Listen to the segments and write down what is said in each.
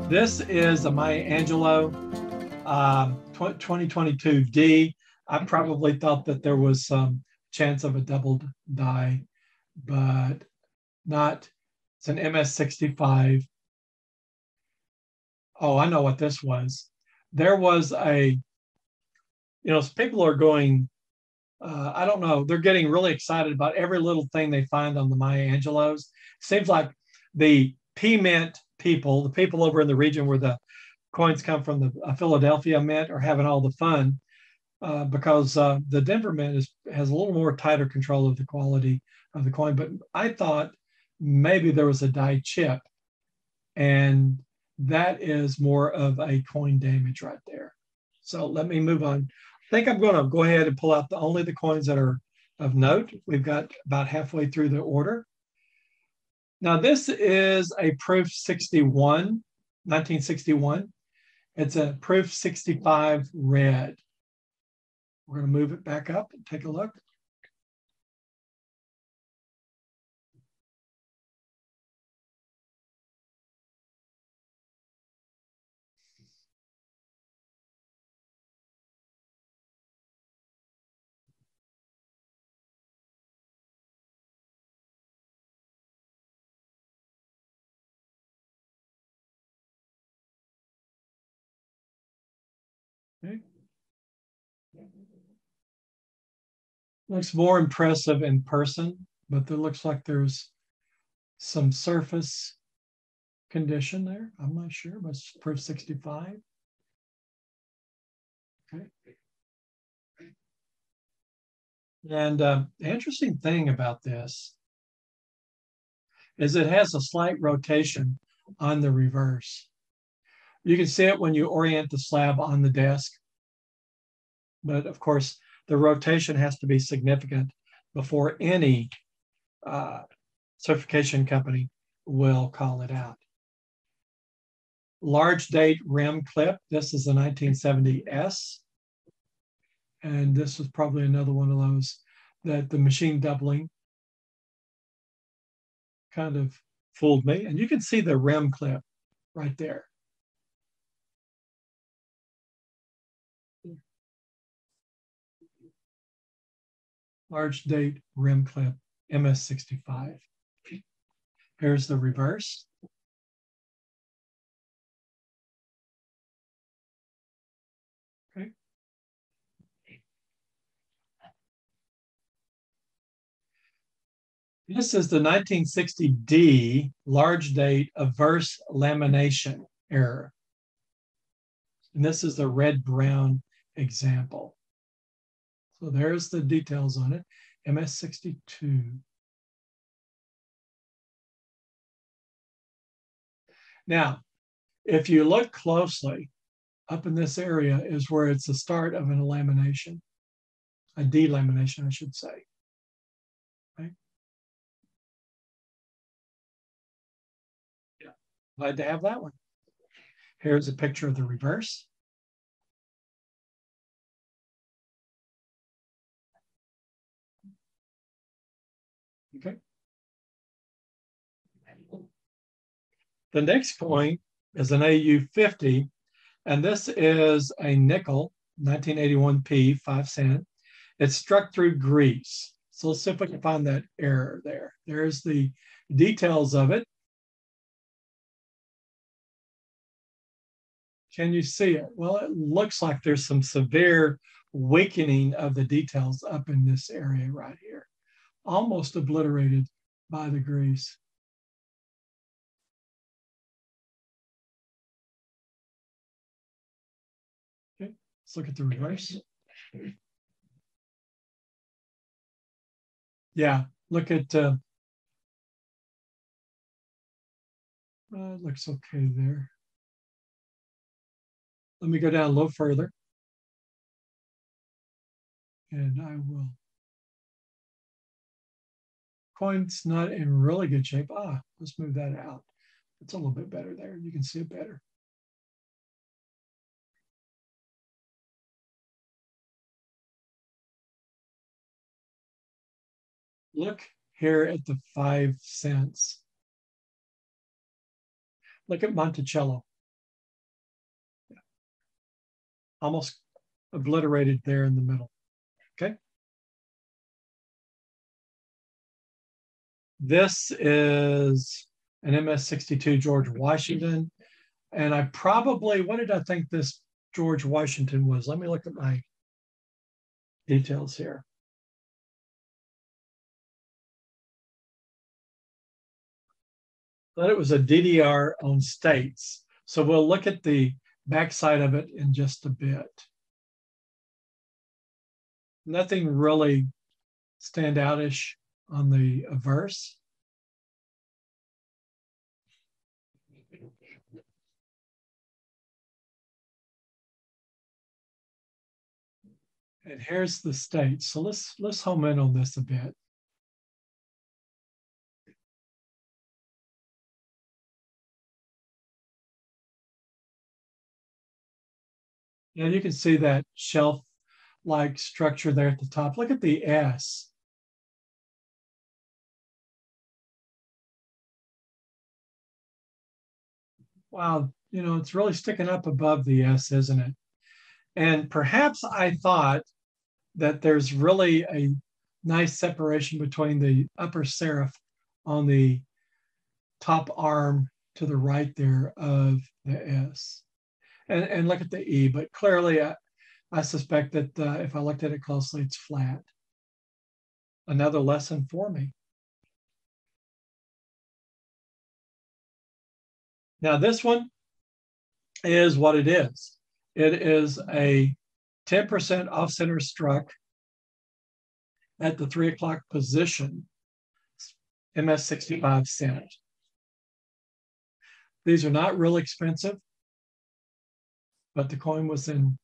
This is a Maya Angelou 2022D. I probably thought that there was some chance of a double die, but not. It's an MS65. Oh, I know what this was. There was a, people are going, I don't know, they're getting really excited about every little thing they find on the Maya Angelou's. Seems like the P-Mint people, the people over in the region where the coins come from, the Philadelphia Mint, are having all the fun because the Denver Mint has a little more tighter control of the quality of the coin. But I thought maybe there was a die chip, and that is more of a coin damage right there. So let me move on. I think I'm going to go ahead and pull out only the coins that are of note. We've got about halfway through the order. Now, this is a proof 61, 1961. It's a proof 65 red. We're going to move it back up and take a look. Okay. Looks more impressive in person, but it looks like there's some surface condition there. I'm not sure, but it's proof 65. Okay. And the interesting thing about this is it has a slight rotation on the reverse. You can see it when you orient the slab on the desk. But of course, the rotation has to be significant before any certification company will call it out. Large date rim clip. This is the 1970S. And this was probably another one of those that the machine doubling kind of fooled me. And you can see the rim clip right there. Large date rim clip, MS65. Here's the reverse. Okay. This is the 1960D large date averse lamination error. And this is the red-brown example. So there's the details on it, MS62. Now, if you look closely, up in this area is where it's the start of an lamination, a delamination, I should say. Okay. Yeah, glad to have that one. Here's a picture of the reverse. Okay. The next coin is an AU50, and this is a nickel, 1981p, 5 cent. It's struck through grease. So let's see if we can find that error there. There's the details of it. Can you see it? Well, it looks like there's some severe weakening of the details up in this area right here, almost obliterated by the grease. Let's look at the reverse. Yeah, look at, looks okay there. Let me go down a little further. And I will. Coin's not in really good shape. Let's move that out. It's a little bit better there. You can see it better. Look here at the 5 cents. Look at Monticello. Almost obliterated there in the middle. Okay. This is an MS-62 George Washington. And I probably, what did I think this George Washington was? Let me look at my details here. Thought it was a DDR on states. So we'll look at the backside of it in just a bit. Nothing really standoutish on the averse. And here's the state. So let's home in on this a bit. Now you can see that shelf-like structure there at the top. Look at the S. Wow, you know, it's really sticking up above the S, isn't it? And perhaps I thought that there's really a nice separation between the upper serif on the top arm to the right there of the S. And look at the E, but clearly I suspect that if I looked at it closely, it's flat. Another lesson for me. Now this one is what it is. It is a 10% off-center struck at the 3 o'clock position, MS 65 cent. These are not real expensive, but the coin was in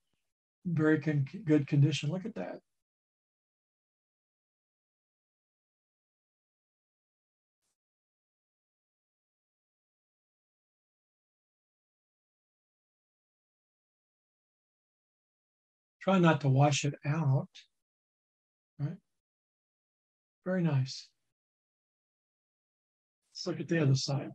very good condition. Look at that. Try not to wash it out, right? Very nice. Let's look at the other side.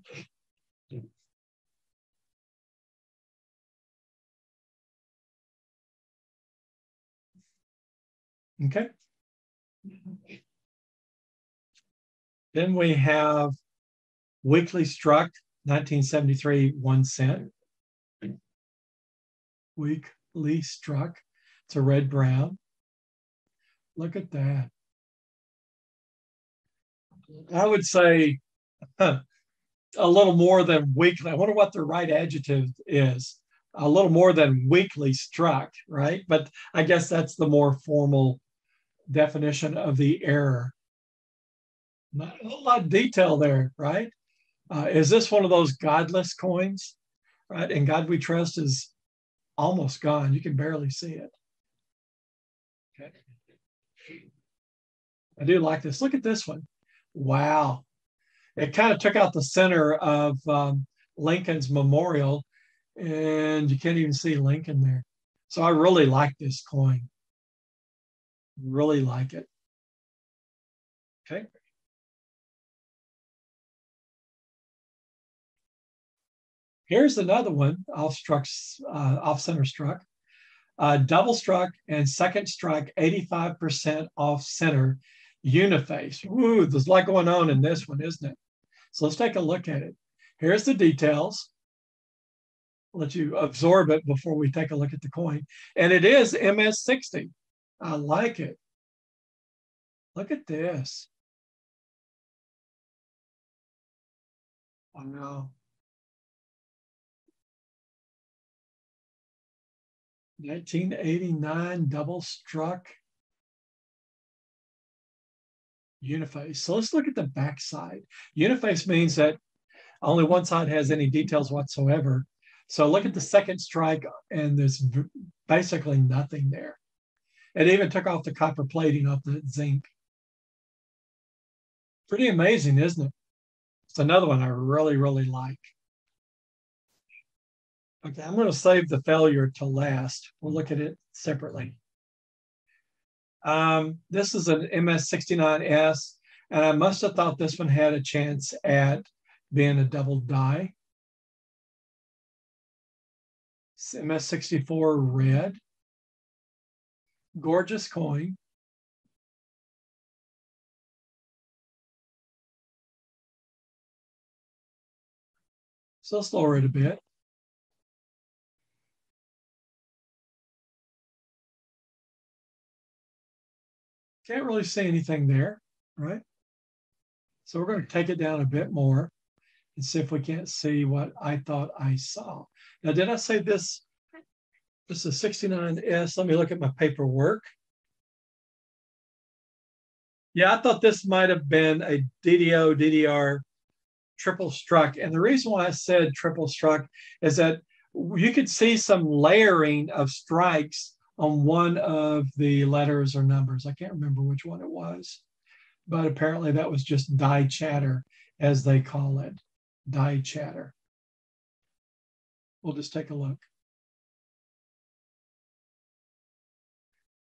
Okay. Then we have weekly struck, 1973, 1 cent. Weekly struck. It's a red brown. Look at that. I would say a little more than weekly. I wonder what the right adjective is. A little more than weekly struck, right? But I guess that's the more formal definition of the error. Not a whole lot of detail there, right? Is this one of those godless coins, right? And God We Trust is almost gone. You can barely see it. Okay. I do like this. Look at this one. Wow. It kind of took out the center of Lincoln's memorial, and you can't even see Lincoln there. So I really like this coin. Really like it. Okay. Here's another one, off-center struck. Double struck and second struck, 85% off-center uniface. Ooh, there's a lot going on in this one, isn't it? So let's take a look at it. Here's the details. I'll let you absorb it before we take a look at the coin. And it is MS-60. I like it. Look at this. Wow. 1989 double struck uniface. So let's look at the back side. Uniface means that only one side has any details whatsoever. So look at the second strike, and there's basically nothing there. It even took off the copper plating off the zinc. Pretty amazing, isn't it? It's another one I really, really like. Okay, I'm going to save the failure to last. We'll look at it separately. This is an MS69S, and I must have thought this one had a chance at being a double die. MS64 red. Gorgeous coin. So let's lower it a bit. Can't really see anything there, right? So we're going to take it down a bit more and see if we can't see what I thought I saw. Now, did I say this? This is 69S. Let me look at my paperwork. Yeah, I thought this might have been a DDO, DDR triple struck. And the reason why I said triple struck is that you could see some layering of strikes on one of the letters or numbers. I can't remember which one it was, but apparently that was just die chatter, as they call it, die chatter. We'll just take a look.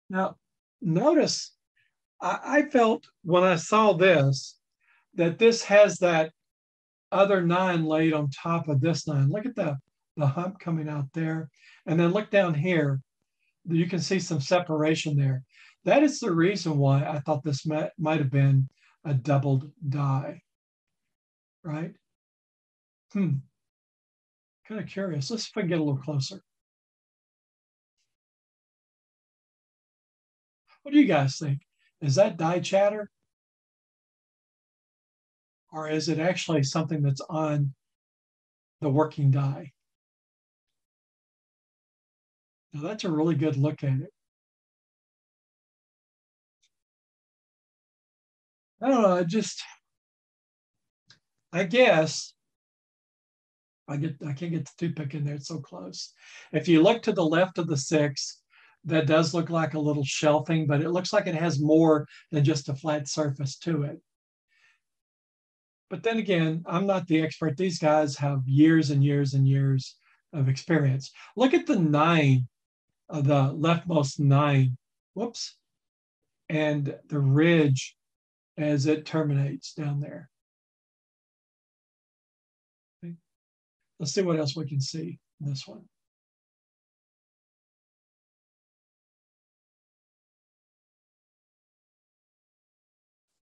Now, notice I felt when I saw this that this has that other 9 laid on top of this 9. Look at the hump coming out there. And then look down here. You can see some separation there. That is the reason why I thought this might have been a doubled die, right? Kind of curious. Let's see if I can get a little closer. What do you guys think? Is that die chatter? Or is it actually something that's on the working die? Now that's a really good look at it. I don't know, I guess, I can't get the toothpick in there, it's so close. If you look to the left of the 6, that does look like a little shelving, but it looks like it has more than just a flat surface to it. But then again, I'm not the expert. These guys have years and years and years of experience. Look at the 9, the leftmost 9, whoops, and the ridge as it terminates down there. Okay. Let's see what else we can see in this one.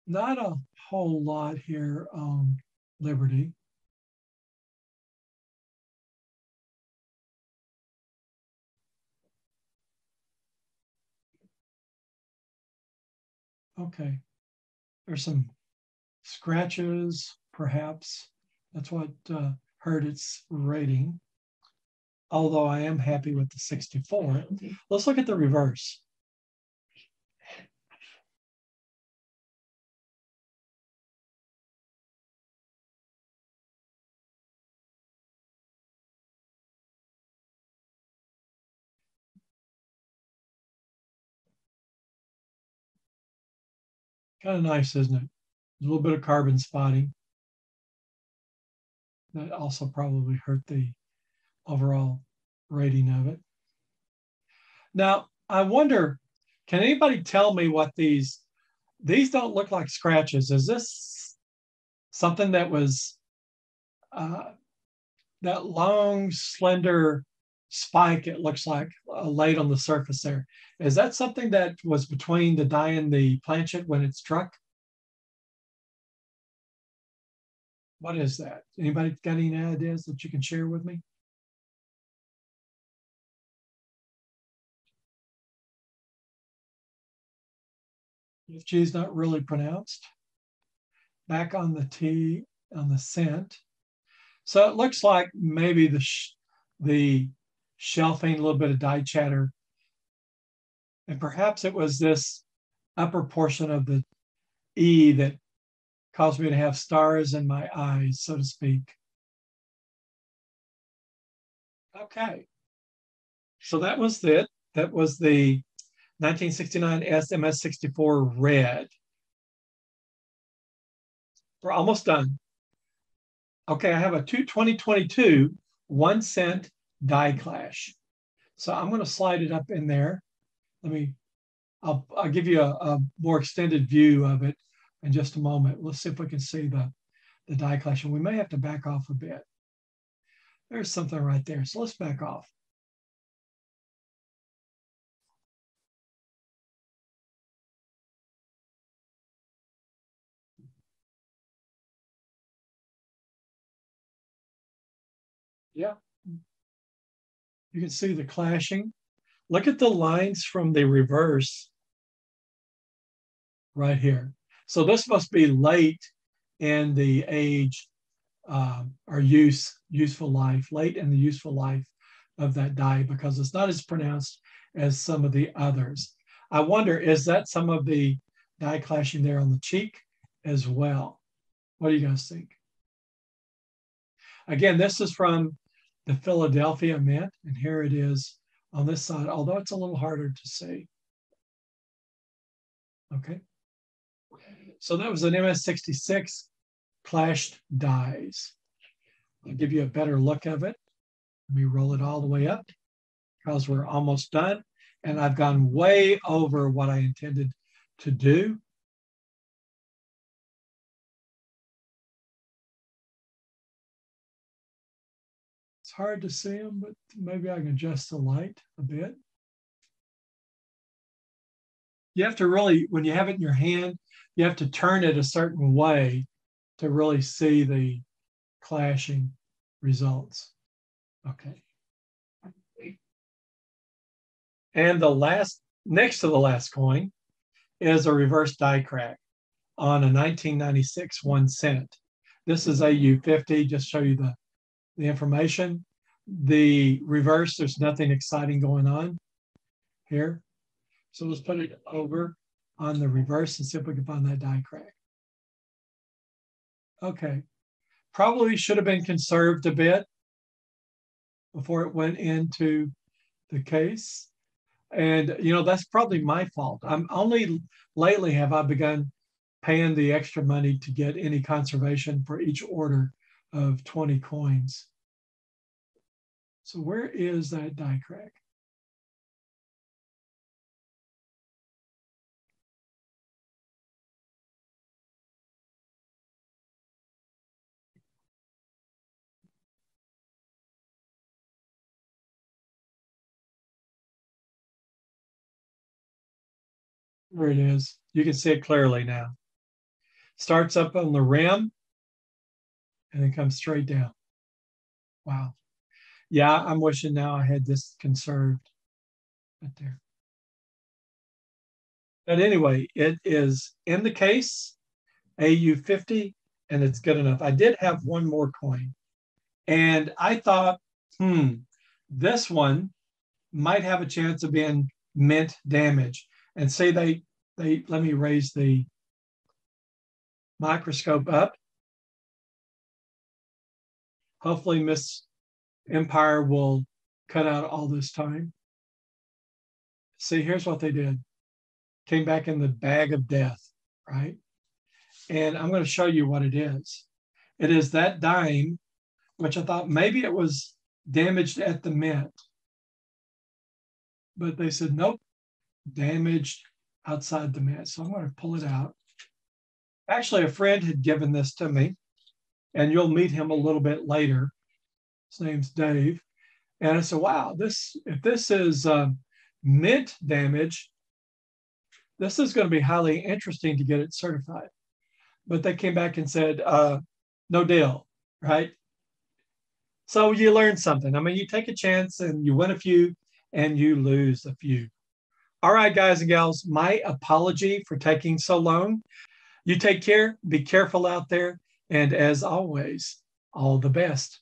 Not a whole lot here on Liberty. Okay, there's some scratches, perhaps. That's what hurt its rating. Although I am happy with the 64. Let's look at the reverse. Kind of nice, isn't it? A little bit of carbon spotting. That also probably hurt the overall rating of it. Now, I wonder, can anybody tell me what these don't look like scratches. Is this something that was that long, slender spike, it looks like, laid on the surface there? Is that something that was between the die and the planchet when it struck? What is that? Anybody got any ideas that you can share with me? If G is not really pronounced. Back on the T, on the cent. So it looks like maybe the shelving, a little bit of die chatter. And perhaps it was this upper portion of the E that caused me to have stars in my eyes, so to speak. Okay. So that was it. That was the 1969 SMS64 red. We're almost done. Okay, I have a 2022 1 cent die clash. So I'm going to slide it up in there. I'll give you a more extended view of it in just a moment. Let's see if we can see the die clash. And we may have to back off a bit. There's something right there. So let's back off. Yeah. You can see the clashing. Look at the lines from the reverse right here. So this must be late in the age or useful life, late in the useful life of that die, because it's not as pronounced as some of the others. I wonder, is that some of the die clashing there on the cheek as well? What do you guys think? Again, this is from the Philadelphia Mint, and here it is on this side, although it's a little harder to see. Okay. So that was an MS66 clashed dies. I'll give you a better look of it. Let me roll it all the way up because we're almost done. And I've gone way over what I intended to do. It's hard to see them, but maybe I can adjust the light a bit. You have to really, when you have it in your hand, you have to turn it a certain way to really see the clashing results. Okay. And the last, next to the last coin, is a reverse die crack on a 1996 1 cent. This is AU50, just show you the information. The reverse, there's nothing exciting going on here. So let's put it over on the reverse and see if we can find that die crack. Okay, probably should have been conserved a bit before it went into the case. And, you know, that's probably my fault. I'm only lately have I begun paying the extra money to get any conservation for each order of 20 coins. So where is that die crack? There it is. You can see it clearly now. Starts up on the rim and then comes straight down. Wow. Yeah, I'm wishing now I had this conserved right there. But anyway, it is in the case, AU50, and it's good enough. I did have one more coin. And I thought, this one might have a chance of being mint damage. And say they let me raise the microscope up. Hopefully Miss Empire will cut out all this time. See, here's what they did. Came back in the bag of death, right? And I'm going to show you what it is. It is that dime, which I thought maybe it was damaged at the mint. But they said, nope, damaged outside the mint. So I'm going to pull it out. Actually, a friend had given this to me, and you'll meet him a little bit later. His name's Dave. And I said, wow, if this is mint damage, this is going to be highly interesting to get it certified. But they came back and said, no deal, right? So you learn something. I mean, you take a chance and you win a few and you lose a few. All right, guys and gals, my apology for taking so long. You take care, be careful out there, and as always, all the best.